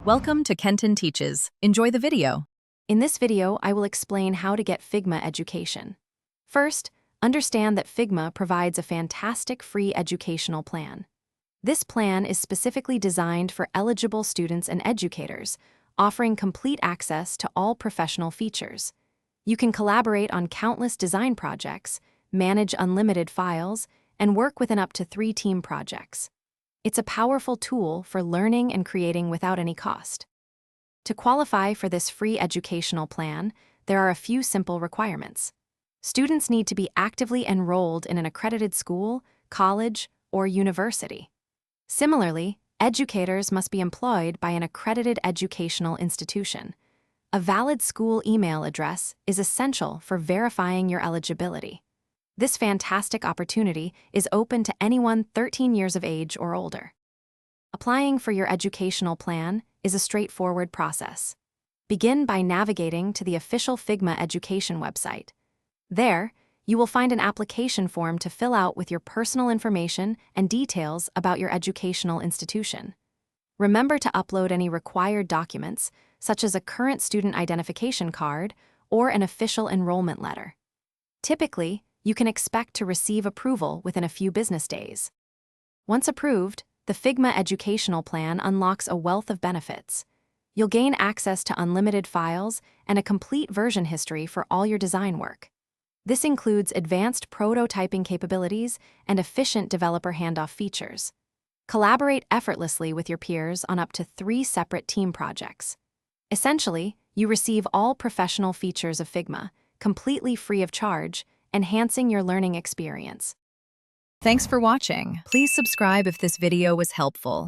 Welcome to Kenton Teaches. Enjoy the video. In this video, I will explain how to get Figma education. First, understand that Figma provides a fantastic free educational plan. This plan is specifically designed for eligible students and educators, offering complete access to all professional features. You can collaborate on countless design projects, manage unlimited files, and work within up to 3 team projects. It's a powerful tool for learning and creating without any cost. To qualify for this free educational plan, there are a few simple requirements. Students need to be actively enrolled in an accredited school, college, or university. Similarly, educators must be employed by an accredited educational institution. A valid school email address is essential for verifying your eligibility. This fantastic opportunity is open to anyone 13 years of age or older. Applying for your educational plan is a straightforward process. Begin by navigating to the official Figma education website. There, you will find an application form to fill out with your personal information and details about your educational institution. Remember to upload any required documents, such as a current student identification card or an official enrollment letter. Typically, you can expect to receive approval within a few business days. Once approved, the Figma educational plan unlocks a wealth of benefits. You'll gain access to unlimited files and a complete version history for all your design work. This includes advanced prototyping capabilities and efficient developer handoff features. Collaborate effortlessly with your peers on up to 3 separate team projects. Essentially, you receive all professional features of Figma, completely free of charge, enhancing your learning experience. Thanks for watching. Please subscribe if this video was helpful.